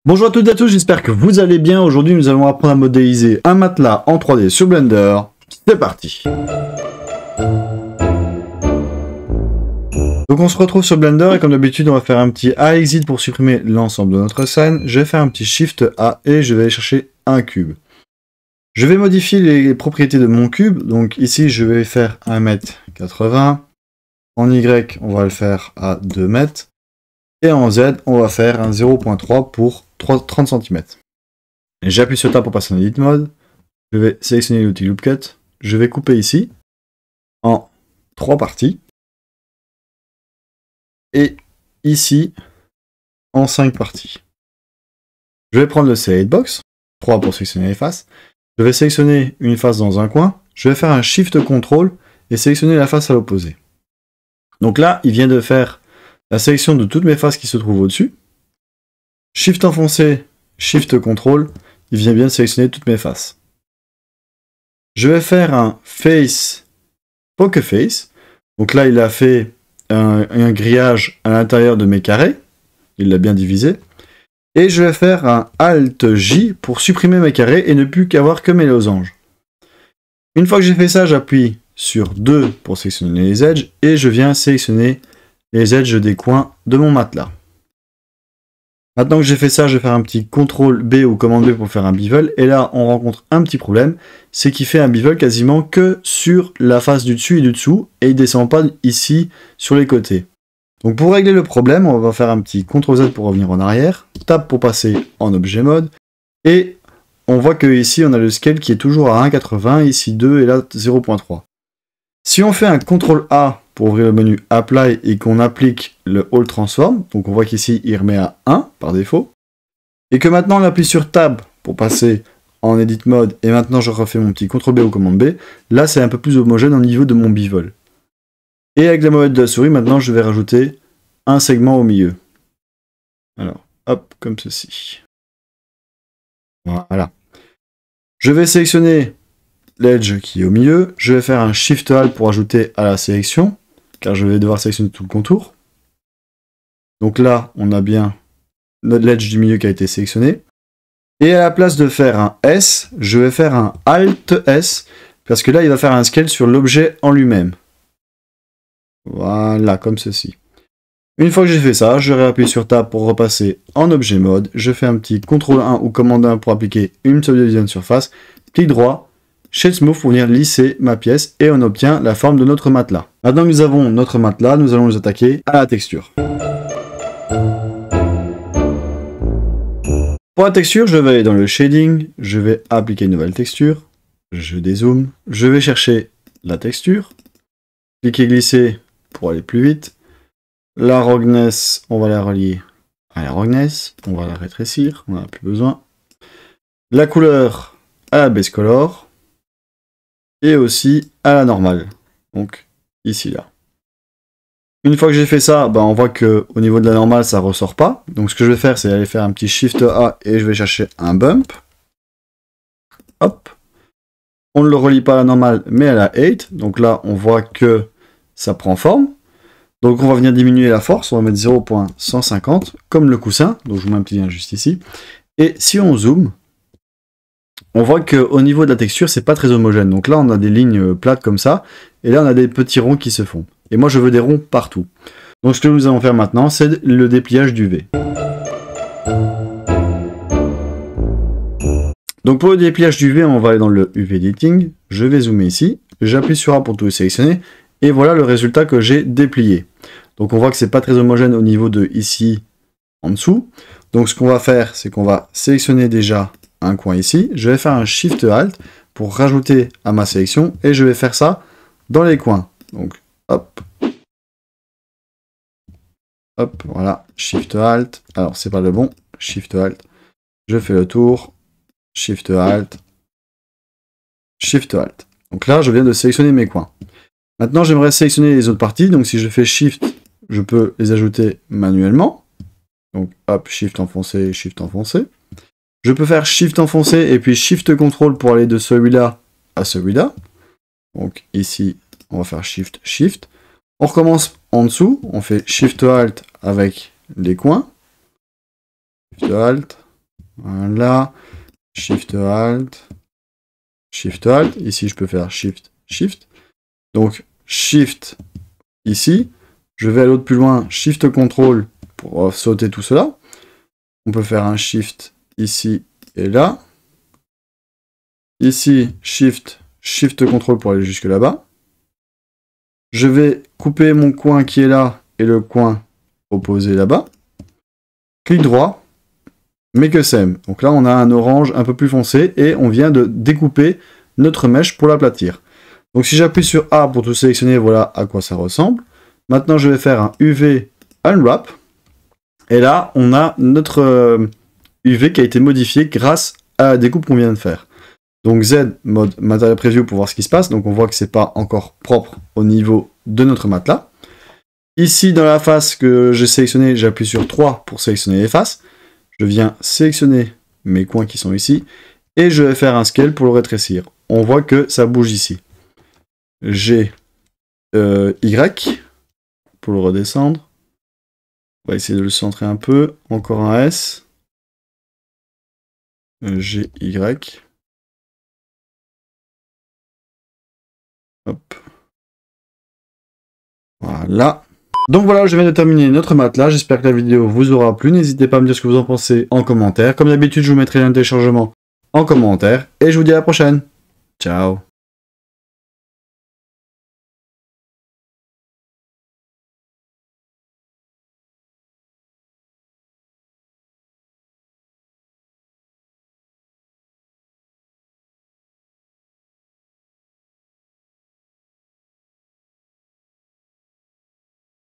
Bonjour à toutes et à tous, j'espère que vous allez bien. Aujourd'hui, nous allons apprendre à modéliser un matelas en 3D sur Blender. C'est parti. Donc on se retrouve sur Blender et comme d'habitude, on va faire un petit A exit pour supprimer l'ensemble de notre scène. Je vais faire un petit Shift A et je vais aller chercher un cube. Je vais modifier les propriétés de mon cube. Donc ici, je vais faire 1,80 m. En Y, on va le faire à 2 mètres. Et en Z, on va faire un 0.3 pour 30 cm. J'appuie sur Tab pour passer en Edit Mode. Je vais sélectionner l'outil Loop Cut. Je vais couper ici en 3 parties. Et ici en 5 parties. Je vais prendre le Select Box, 3 pour sélectionner les faces. Je vais sélectionner une face dans un coin. Je vais faire un Shift Ctrl et sélectionner la face à l'opposé. Donc là, il vient de faire la sélection de toutes mes faces qui se trouvent au-dessus. Shift enfoncé, Shift Ctrl, il vient bien de sélectionner toutes mes faces. Je vais faire un Face, Poker Face. Donc là, il a fait un grillage à l'intérieur de mes carrés. Il l'a bien divisé. Et je vais faire un Alt J pour supprimer mes carrés et ne plus qu'avoir que mes losanges. Une fois que j'ai fait ça, j'appuie sur 2 pour sélectionner les edges et je viens sélectionner les edges des coins de mon matelas. Maintenant que j'ai fait ça, je vais faire un petit CTRL B ou commande B pour faire un bevel. Et là, on rencontre un petit problème, c'est qu'il fait un bevel quasiment que sur la face du dessus et du dessous, et il ne descend pas ici sur les côtés. Donc pour régler le problème, on va faire un petit CTRL Z pour revenir en arrière, Tab pour passer en objet mode, et on voit que ici on a le scale qui est toujours à 1,80, ici 2 et là 0.3. Si on fait un CTRL A pour ouvrir le menu Apply et qu'on applique le All Transform, donc on voit qu'ici il remet à 1 par défaut, et que maintenant on appuie sur Tab pour passer en Edit Mode, et maintenant je refais mon petit CTRL B ou commande B, là c'est un peu plus homogène au niveau de mon bevel. Et avec la molette de la souris, maintenant je vais rajouter un segment au milieu. Alors, hop, comme ceci. Voilà. Je vais sélectionner l'edge qui est au milieu, je vais faire un Shift Alt pour ajouter à la sélection, car je vais devoir sélectionner tout le contour. Donc là, on a bien l'edge du milieu qui a été sélectionné. Et à la place de faire un S, je vais faire un Alt S, parce que là, il va faire un scale sur l'objet en lui-même. Voilà, comme ceci. Une fois que j'ai fait ça, je réappuie sur Tab pour repasser en objet mode. Je fais un petit CTRL 1 ou commande 1 pour appliquer une subdivision de surface. Clic droit, Shade Smooth pour venir lisser ma pièce et on obtient la forme de notre matelas. Maintenant que nous avons notre matelas, nous allons nous attaquer à la texture. Pour la texture, je vais aller dans le shading, je vais appliquer une nouvelle texture, je dézoome, je vais chercher la texture, cliquer glisser pour aller plus vite. La roughness, on va la relier à la roughness, on va la rétrécir, on n'en a plus besoin. La couleur à la base color. Et aussi à la normale, donc ici là. Une fois que j'ai fait ça, on voit que au niveau de la normale ça ressort pas. Donc ce que je vais faire, c'est aller faire un petit Shift A et je vais chercher un bump. Hop. On ne le relie pas à la normale mais à la 8. Donc là on voit que ça prend forme. Donc on va venir diminuer la force, on va mettre 0.150 comme le coussin. Donc je vous mets un petit lien juste ici. Et si on zoome, on voit qu'au niveau de la texture, c'est pas très homogène. Donc là, on a des lignes plates comme ça. Et là, on a des petits ronds qui se font. Et moi, je veux des ronds partout. Donc ce que nous allons faire maintenant, c'est le dépliage du V. Donc pour le dépliage du V, on va aller dans le UV Editing. Je vais zoomer ici. J'appuie sur A pour tout sélectionner. Et voilà le résultat que j'ai déplié. Donc on voit que c'est pas très homogène au niveau de ici, en dessous. Donc ce qu'on va faire, c'est qu'on va sélectionner déjà un coin ici, je vais faire un Shift Alt pour rajouter à ma sélection et je vais faire ça dans les coins. Donc hop, hop, voilà, Shift Alt. Alors c'est pas le bon, Shift Alt. Je fais le tour, Shift Alt, Shift Alt. Donc là, je viens de sélectionner mes coins. Maintenant, j'aimerais sélectionner les autres parties. Donc si je fais Shift, je peux les ajouter manuellement. Donc hop, Shift enfoncé, Shift enfoncé. Je peux faire Shift enfoncé et puis Shift Ctrl pour aller de celui-là à celui-là. Donc ici, on va faire Shift, Shift. On recommence en dessous, on fait Shift Alt avec les coins. Shift Alt, Voilà. Shift Alt. Shift Alt. Ici, je peux faire Shift Shift. Donc, Shift ici. Je vais à l'autre plus loin. Shift Control pour sauter tout cela. On peut faire un Shift ici et là. Ici, Shift, Shift Control pour aller jusque là-bas. Je vais couper mon coin qui est là et le coin opposé là-bas. Clic droit, make a same. Donc là, on a un orange un peu plus foncé et on vient de découper notre mèche pour l'aplatir. Donc si j'appuie sur A pour tout sélectionner, voilà à quoi ça ressemble. Maintenant, je vais faire un UV Unwrap. Et là, on a notre UV qui a été modifié grâce à la découpe qu'on vient de faire. Donc Z, mode Material Preview pour voir ce qui se passe. Donc on voit que c'est pas encore propre au niveau de notre matelas. Ici, dans la face que j'ai sélectionnée, j'appuie sur 3 pour sélectionner les faces. Je viens sélectionner mes coins qui sont ici. Et je vais faire un scale pour le rétrécir. On voit que ça bouge ici. J'ai Y pour le redescendre. On va essayer de le centrer un peu. Encore un S. J'ai Y. Hop. Voilà. Donc voilà, je viens de terminer notre matelas. J'espère que la vidéo vous aura plu. N'hésitez pas à me dire ce que vous en pensez en commentaire. Comme d'habitude, je vous mettrai un téléchargement en commentaire. Et je vous dis à la prochaine. Ciao.